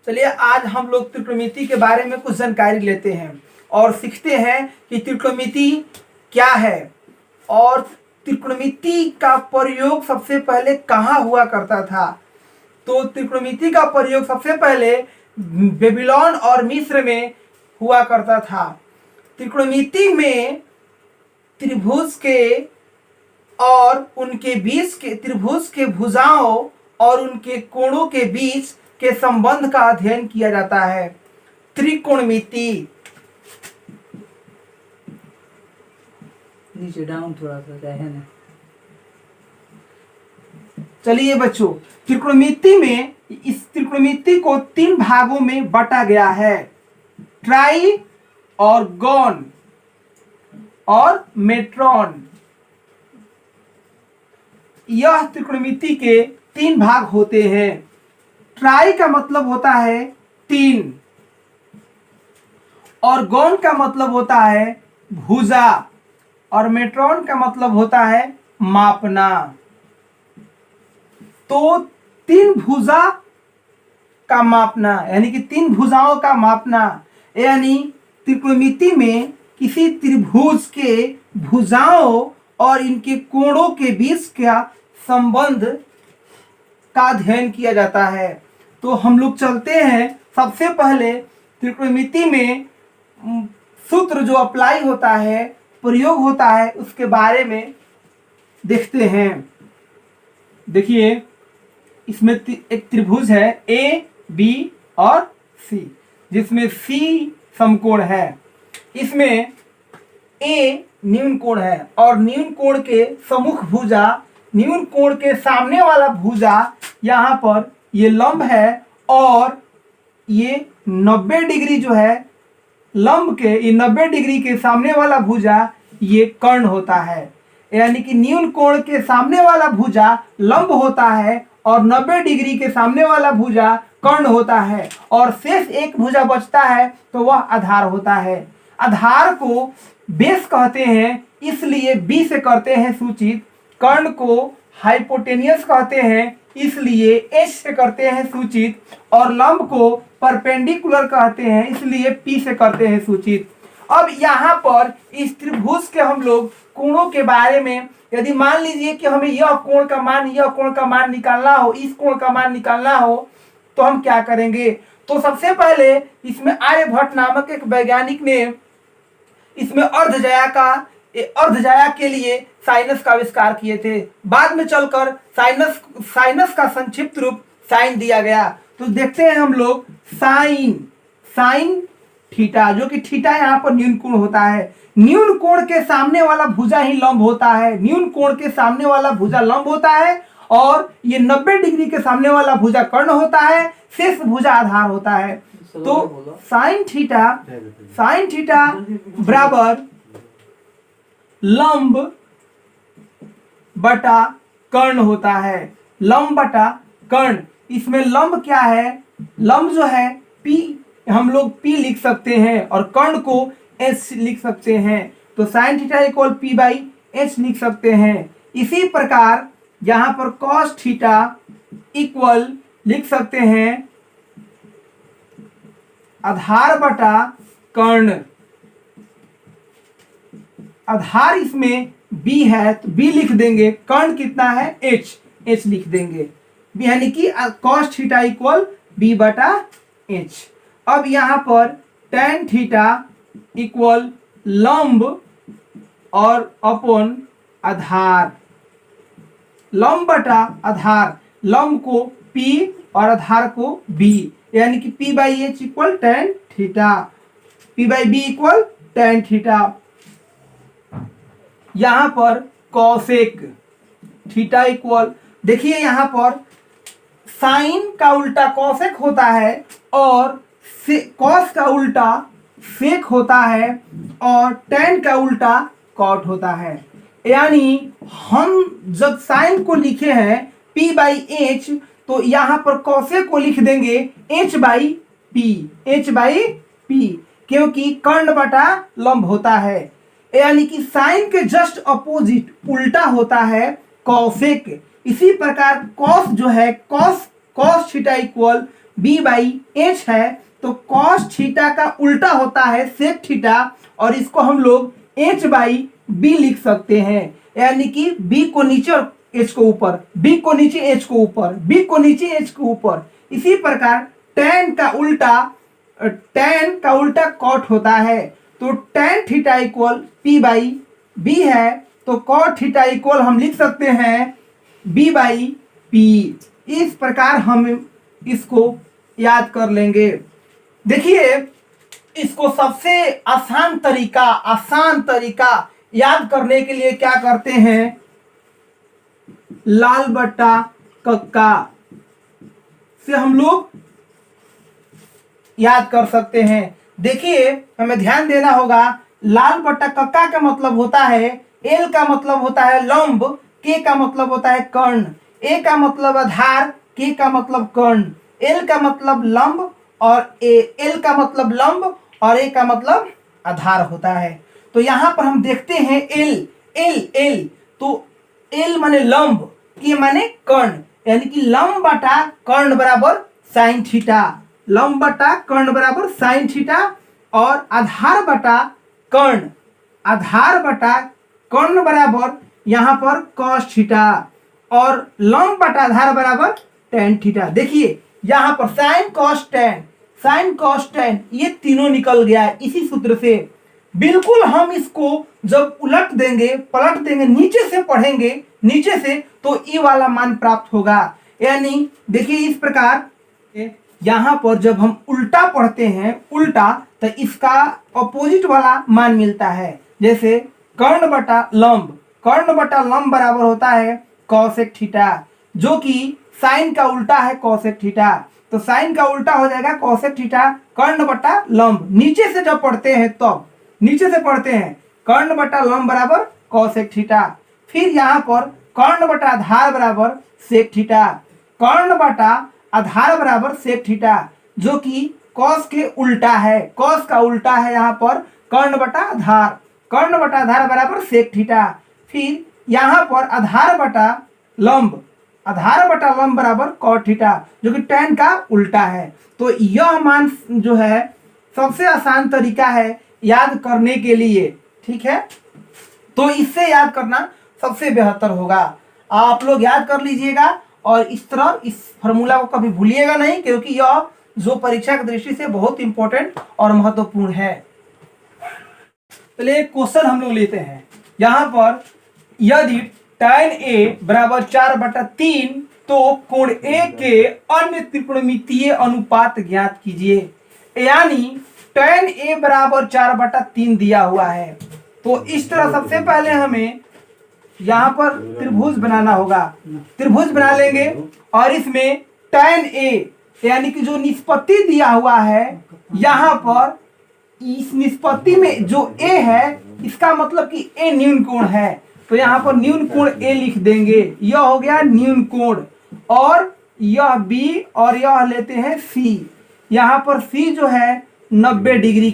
चलिए आज हम लोग त्रिकोणमिति के बारे में कुछ जानकारी लेते हैं और सीखते हैं कि त्रिकोणमिति क्या है और त्रिकोणमिति का प्रयोग सबसे पहले कहाँ हुआ करता था। तो त्रिकोणमिति का प्रयोग सबसे पहले बेबीलोन और मिस्र में हुआ करता था। त्रिकोणमिति में त्रिभुज के और उनके बीच के त्रिभुज के भुजाओं और उनके कोणों के बीच के संबंध का अध्ययन किया जाता है। त्रिकोणमिति नीचे डाउन थोड़ा सा है ना। चलिए बच्चों, त्रिकोणमिति में इस त्रिकोणमिति को 3 भागों में बांटा गया है, ट्राई और गॉन और मेट्रॉन। यह त्रिकोणमिति के 3 भाग होते हैं। ट्राई का मतलब होता है 3 और गॉन का मतलब होता है भुजा और मेट्रॉन का मतलब होता है मापना। तो 3 भुजा का मापना यानी कि 3 भुजाओं का मापना, यानी त्रिकोणमिति में किसी त्रिभुज के भुजाओं और इनके कोणों के बीच का संबंध का अध्ययन किया जाता है। तो हम लोग चलते हैं, सबसे पहले त्रिकोणमिति में सूत्र जो अप्लाई होता है, प्रयोग होता है, उसके बारे में देखते हैं। देखिए, इसमें एक त्रिभुज है ए बी और सी, जिसमें सी समकोण है। इसमें ए न्यून कोण है और न्यून कोण के सम्मुख भुजा, न्यून कोण के सामने वाला भुजा यहाँ पर ये लंब है और ये 90 डिग्री जो है लंब के, ये 90 डिग्री के सामने वाला भुजा ये कर्ण होता है। यानी कि न्यून कोण के सामने वाला भुजा लंब होता है और 90 डिग्री के सामने वाला भुजा कर्ण होता है और शेष एक भुजा बचता है तो वह आधार होता है। आधार को बेस कहते हैं, इसलिए बी से करते हैं सूचित। कर्ण को हाइपोटेनियस कहते हैं, इसलिए एच से करते हैं सूचित। और लंब को परपेंडिकुलर कहते हैं, इसलिए पी से करते हैं सूचित। अब यहाँ पर इस त्रिभुज के हम लोग कोणों के बारे में, यदि मान लीजिए कि हमें यह कोण का मान, यह कोण का मान निकालना हो, इस कोण का मान निकालना हो, तो हम क्या करेंगे। तो सबसे पहले इसमें आर्यभट्ट नामक एक वैज्ञानिक ने इसमें अर्धजाया के लिए साइनस का आविष्कार किए थे। बाद में चलकर साइनस का संक्षिप्त रूप साइन दिया गया। तो देखते हैं हम लोग साइन थीटा, जो कि थीटा यहाँ पर न्यून कोण होता है। न्यून कोण के सामने वाला भुजा ही लंब होता है, न्यून कोण के सामने वाला भुजा लंब होता है और ये 90 डिग्री के सामने वाला भुजा कर्ण होता है, शेष भुजा आधार होता है। तो साइन थीटा बराबर लंब बटा कर्ण होता है। लंब बटा कर्ण, इसमें लंब क्या है, लंब जो है P, हम लोग P लिख सकते हैं और कर्ण को H लिख सकते हैं। तो sine theta equal P by H लिख सकते हैं। इसी प्रकार यहाँ पर कॉस थीटा इक्वल लिख सकते हैं आधार बटा कर्ण। आधार इसमें B है तो B लिख देंगे, कर्ण कितना है H लिख देंगे, यानी कि कॉस थीटा इक्वल B बटा H। अब यहाँ पर टेन थीटा इक्वल लंब और अपॉन आधार, लंब बटा आधार, लंब को P और आधार को B, यानी कि P by H equal tan theta, P by B equal tan theta. यहाँ पर कॉसेक थीटा इक्वल, देखिए यहाँ पर साइन का उल्टा कॉसेक होता है और कॉस का उल्टा सेक होता है और टेन का उल्टा कॉट होता है। यानी हम जब साइन को लिखे हैं P बाई H, तो यहाँ पर कॉसेक को लिख देंगे H बाई P, क्योंकि कर्ण बटा लंब होता है। यानी कि साइन के जस्ट अपोजिट उल्टा होता है कॉसेक। इसी प्रकार कॉस जो है, cos theta equal B by H है, तो कॉस थीटा का उल्टा होता है सेक थीटा, और इसको हम लोग एच बाई बी लिख सकते हैं, यानी कि बी को नीचे और एच को ऊपर, बी को नीचे एच को ऊपर, बी को नीचे एच को ऊपर। इसी प्रकार tan का उल्टा कॉट होता है, तो tan theta equal P by B है, तो कॉट थीटा इक्वल हम लिख सकते हैं बी बाई पी। इस प्रकार हम इसको याद कर लेंगे। देखिए, इसको सबसे आसान तरीका याद करने के लिए क्या करते हैं, लाल बट्टा कक्का से हम लोग याद कर सकते हैं। देखिए, हमें ध्यान देना होगा, लाल बट्टा कक्का का मतलब होता है, एल का मतलब होता है लंब, के का मतलब होता है कर्ण, ए का मतलब आधार, के का मतलब कर्ण, एल का मतलब लंब और एल का मतलब लंब और ए का मतलब आधार होता है। तो यहाँ पर हम देखते हैं एल एल एल, तो एल माने लंब, के माने कर्ण, यानी कि लंब बटा कर्ण बराबर साइन थीटा, लंब बटा कर्ण बराबर साइन थीटा, और आधार बटा कर्ण बराबर यहाँ पर कॉस थीटा, और लंब बटा आधार बराबर टेन थीटा। देखिए यहाँ पर साइन कॉस टेन ये तीनों निकल गया है इसी सूत्र से। बिल्कुल हम इसको जब पलट देंगे नीचे से पढ़ेंगे, नीचे से, तो ई वाला मान प्राप्त होगा। यानी देखिए इस प्रकार यहाँ पर जब हम उल्टा पढ़ते हैं, उल्टा, तो इसका अपोजिट वाला मान मिलता है। जैसे कर्ण बटा लंब बराबर होता है कॉसेक थीटा, जो कि साइन का उल्टा है कॉसेक थीटा, तो साइन का उल्टा हो जाएगा कॉसेक थीटा कर्ण बटा लंब। नीचे से जब पढ़ते हैं तब नीचे से पढ़ते हैं कर्ण बटा लंब बराबर कॉसेक थीटा, फिर यहाँ पर कर्ण बटा आधार बराबर सेक थीटा, कर्ण बटा आधार बराबर सेक थीटा, जो कि कॉस के उल्टा है, कॉस का उल्टा है यहाँ पर कर्ण बटा आधार बराबर सेक थीटा, फिर यहाँ पर आधार बटा लंब बराबर कॉट थीटा, जो कि tan का उल्टा है। तो यह मान जो है सबसे आसान तरीका है याद करने के लिए, ठीक है। तो इससे याद करना सबसे बेहतर होगा। आप लोग याद कर लीजिएगा, और इस तरह इस फॉर्मूला को कभी भूलिएगा नहीं, क्योंकि यह जो परीक्षा की दृष्टि से बहुत इंपॉर्टेंट और महत्वपूर्ण है। चलिए क्वेश्चन हम लोग लेते हैं। यहाँ पर यदि tan A बराबर 4/3, तो कोण A के अन्य त्रिकोणमितीय अनुपात ज्ञात कीजिए। यानी tan A बराबर 4/3 दिया हुआ है, तो इस तरह सबसे पहले हमें यहाँ पर त्रिभुज बनाना होगा। त्रिभुज बना लेंगे, और इसमें tan A यानी कि जो निष्पत्ति दिया हुआ है, यहाँ पर इस निष्पत्ति में जो A है, इसका मतलब कि A न्यून कोण है, तो यहाँ पर न्यून कोण A लिख देंगे। यह हो गया न्यून कोण, और यह B, और यह लेते हैं C। यहाँ पर C जो है 90 डिग्री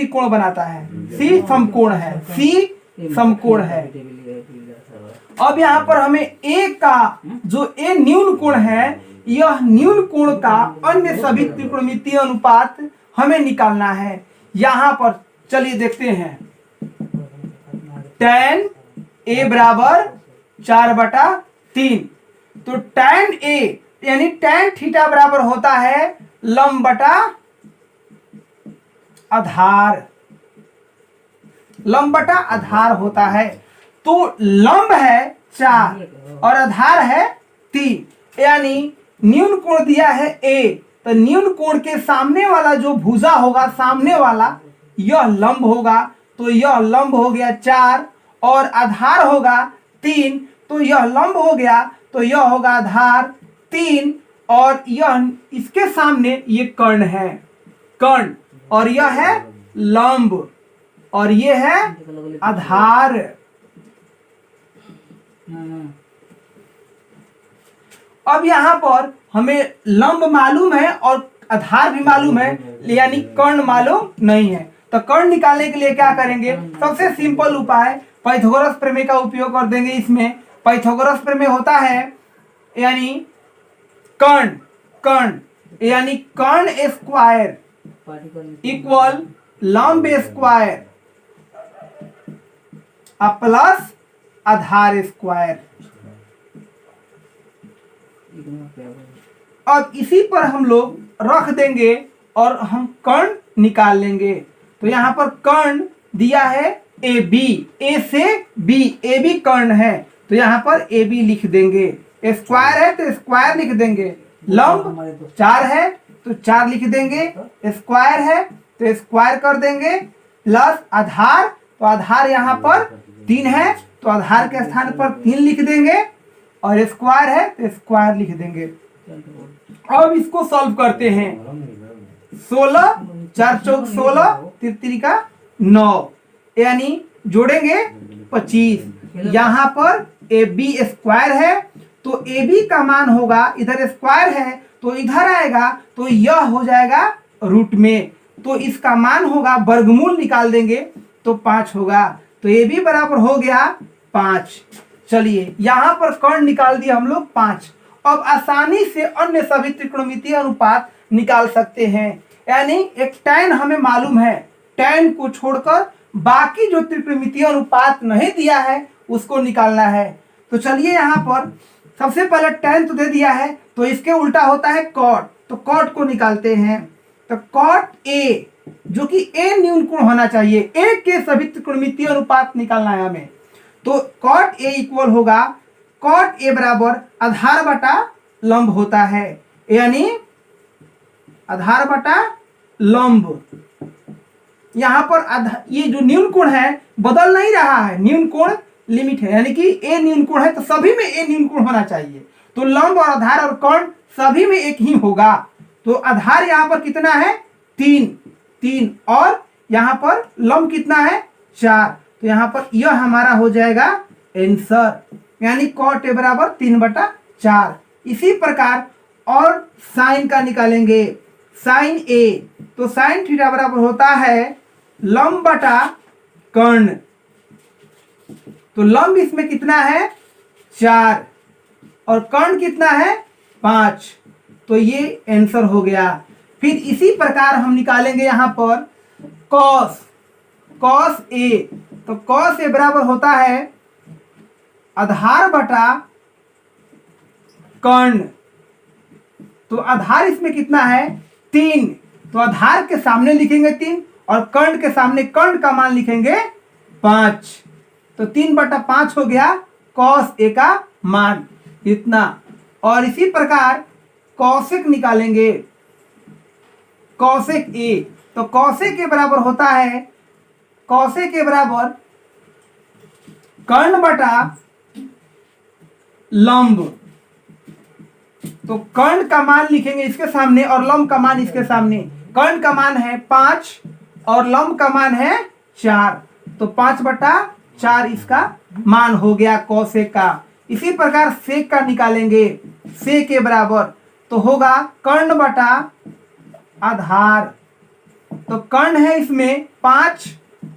कोण बनाता है, C समकोण है, अब यहाँ पर हमें A का जो A न्यून कोण है, यह न्यून कोण का अन्य सभी त्रिकोणमितीय अनुपात हमें निकालना है। यहाँ पर चलिए देखते हैं, tan A बराबर 4/3, तो tan A यानी tan थीटा बराबर होता है लंब बटा आधार होता है। तो लंब है 4 और आधार है 3, यानी न्यून कोण दिया है A, तो न्यून कोण के सामने वाला जो भुजा होगा, सामने वाला यह लंब होगा, तो यह लंब हो गया 4, और आधार होगा 3, तो यह लंब हो गया, तो यह होगा आधार 3, और यह इसके सामने ये कर्ण है, और यह है लंब, और ये है आधार। अब यहाँ पर हमें लंब मालूम है और आधार भी मालूम है, यानी कर्ण मालूम नहीं है। तो कर्ण निकालने के लिए क्या करेंगे, सबसे सिंपल उपाय पाइथागोरस प्रमेय का उपयोग कर देंगे। इसमें पाइथागोरस प्रमेय होता है, यानी कर्ण कर्ण यानी कर्ण स्क्वायर पार्टिकल इक्वल लंब स्क्वायर प्लस आधार स्क्वायर। अब इसी पर हम लोग रख देंगे और हम कर्ण निकाल लेंगे। तो यहाँ पर कर्ण दिया है ए बी, ए से बी, ए बी कर्ण है तो यहाँ पर ए बी लिख देंगे। स्क्वायर है तो स्क्वायर लिख देंगे, लंब 4 है तो 4 लिख देंगे, स्क्वायर है तो स्क्वायर कर देंगे, प्लस आधार तो आधार यहाँ पर 3 है तो आधार के स्थान पर 3 लिख देंगे और स्क्वायर है तो स्क्वायर लिख देंगे। अब इसको सॉल्व करते हैं। 16 4 चौक 16 3 का 9 यानी जोड़ेंगे 25। यहाँ पर ए बी स्क्वायर है तो ए बी का मान होगा, इधर स्क्वायर है तो इधर आएगा तो यह हो जाएगा रूट में, तो इसका मान होगा, वर्गमूल निकाल देंगे तो 5 होगा। तो ए बी बराबर हो गया 5। चलिए यहाँ पर कर्ण निकाल दिया हम लोग 5। अब आसानी से अन्य सभी त्रिकोणमितीय अनुपात निकाल सकते हैं। यानी एक tan हमें मालूम है, tan को छोड़कर बाकी जो त्रिकोणमितीय अनुपात नहीं दिया है उसको निकालना है। तो चलिए यहाँ पर सबसे पहले tan तो दे दिया है तो इसके उल्टा होता है cot, तो cot को निकालते हैं। तो cot a जो कि a न्यून कोण होना चाहिए, a के सभी त्रिकोणमितीय अनुपात निकालना है हमें। तो cot a इक्वल होगा, cot a बराबर आधार बटा लंब होता है, यानी आधार बटा लंब। यहाँ पर ये जो न्यून कोण है बदल नहीं रहा है, न्यून कोण लिमिट है, यानी कि a न्यून कोण है तो सभी में a न्यून कोण होना चाहिए। तो लंब और आधार और कर्ण सभी में एक ही होगा। तो आधार यहाँ पर कितना है 3 और यहाँ पर लंब कितना है 4, तो यहाँ पर यह हमारा हो जाएगा आंसर, यानी cot a बराबर 3/4। इसी प्रकार और साइन का निकालेंगे, साइन a तो साइन थीटा बराबर होता है लंब बटा कर्ण। तो लंब इसमें कितना है 4 और कर्ण कितना है 5, तो ये आंसर हो गया। फिर इसी प्रकार हम निकालेंगे यहाँ पर cos a, तो cos a बराबर होता है आधार बटा कर्ण। तो आधार इसमें कितना है 3, तो आधार के सामने लिखेंगे 3 और कर्ण के सामने कर्ण का मान लिखेंगे 5, तो 3/5 हो गया cos a का मान इतना। और इसी प्रकार cosec निकालेंगे, cosec a, तो cosec के बराबर होता है, cosec के बराबर कर्ण बटा लंब। तो कर्ण का मान लिखेंगे इसके सामने और लंब का मान इसके सामने। कर्ण का मान है 5 और लंब का मान है 4, तो 5/4 इसका मान हो गया cosec का। इसी प्रकार sec का निकालेंगे, sec के बराबर तो होगा कर्ण बटा आधार। तो कर्ण है इसमें 5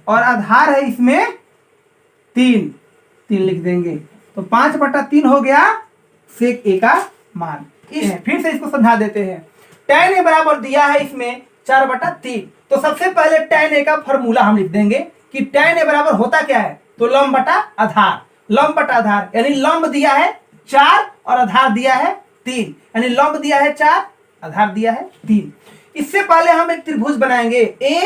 और आधार है इसमें 3 लिख देंगे, तो 5/3 हो गया sec a का मान। फिर से इसको समझा देते हैं। tan a बराबर दिया है इसमें 4/3, तो सबसे पहले tan a का फॉर्मूला हम लिख देंगे कि tan a बराबर होता क्या है, तो लंब बटा आधार, लंब बटा आधार, यानी लंब दिया है 4 और आधार दिया है 3, यानी लंब दिया है 4 आधार दिया है 3। इससे पहले हम एक त्रिभुज बनाएंगे a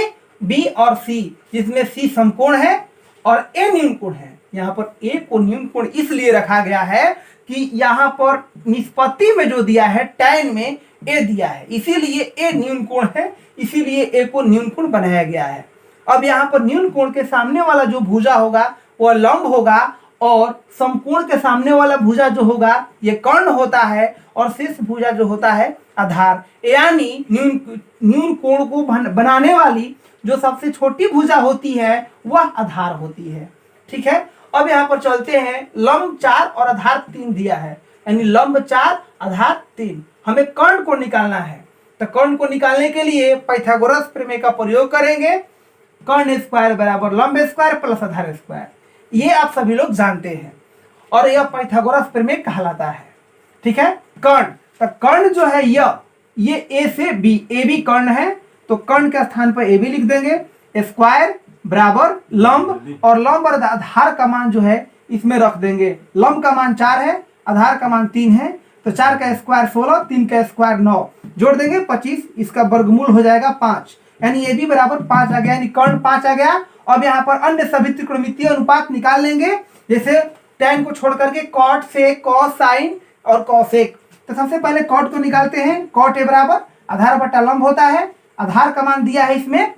b और c, जिसमें c समकोण है और a न्यून कोण है। यहाँ पर a को न्यून कोण इसलिए रखा गया है कि यहाँ पर निष्पत्ति में जो दिया है tan में a दिया है, इसीलिए a न्यून कोण है, इसीलिए a को न्यून कोण बनाया गया है। अब यहाँ पर न्यून कोण के सामने वाला जो भुजा होगा वह लंब होगा और समकोण के सामने वाला भुजा जो होगा ये कर्ण होता है और शेष भुजा जो होता है आधार, यानी न्यून कोण को बनाने वाली जो सबसे छोटी भुजा होती है वह आधार होती है। ठीक है, अब यहाँ पर चलते हैं। लंब 4 और आधार 3 दिया है, यानी लंब 4 आधार 3, हमें कर्ण को निकालना है। तो कर्ण को निकालने के लिए पाइथागोरस प्रमेय का प्रयोग करेंगे। कर्ण स्क्वायर बराबर लंब स्क्वायर प्लस आधार स्क्वायर, ये आप सभी लोग जानते हैं और यह पाइथागोरस प्रमेय कहलाता है। ठीक है, कर्ण, तो कर्ण जो है यह ये ए से बी, ए बी कर्ण है तो कर्ण के स्थान पर ए बी लिख देंगे, स्क्वायर बराबर लंब, और लंब और आधार का मान जो है इसमें रख देंगे। लंब का मान 4 है, आधार का मान 3 है, तो 4 का स्क्वायर 16, 3 का स्क्वायर 9, जोड़ देंगे 25, इसका वर्गमूल हो जाएगा 5, यानी ए बी बराबर 5 आ गया, यानी कर्ण 5 आ गया। अब यहाँ पर अन्य सभी त्रिकोणमितीय अनुपात निकाल लेंगे, जैसे tan को छोड़ करके cot sec cos sin और cosec। तो सबसे पहले cot को निकालते हैं। cot a बराबर आधार बटा लंब होता है, आधार का मान दिया है इसमें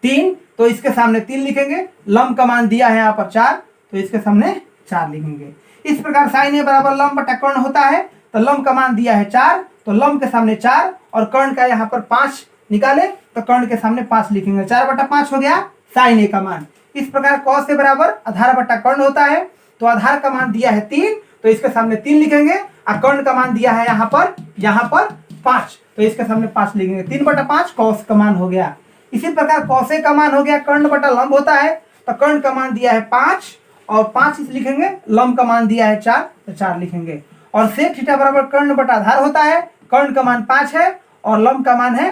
3 तो इसके सामने 3 लिखेंगे, लंब का मान दिया है यहाँ पर 4 तो इसके सामने 4 लिखेंगे। इस प्रकार sin a बराबर लंब बटा कर्ण होता है, तो लंब का मान दिया है 4 तो लंब के सामने 4 और कर्ण का यहाँ पर 5 निकाले तो कर्ण के सामने 5 लिखेंगे, 4 बटा 5 हो गया sin a का मान। इस प्रकार cos a बराबर आधार बटा कर्ण होता है, तो आधार का मान दिया है 3 तो इसके सामने 3 लिखेंगे, और कर्ण का मान दिया है यहाँ पर 5 तो इसके सामने 5 लिखेंगे, 3 बटा 5 cos का मान हो गया। इसी प्रकार cos a का मान हो गया कर्ण बटा लंब होता है, तो कर्ण का मान दिया है 5 और 5 इस लिखेंगे, लंब का मान दिया है 4 तो 4 लिखेंगे। और sec थीटा बराबर कर्ण बटा आधार होता है, कर्ण का मान 5 है और लंब का मान है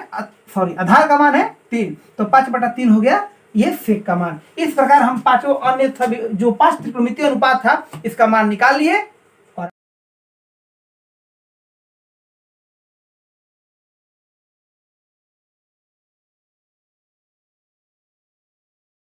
आधार का मान है 3 तो 5 बटा 3 हो गया ये सेक का मान। इस प्रकार हम पांचों अन्य सभी जो 5 त्रिकोणमितीय अनुपात था इसका मान निकाल लिए।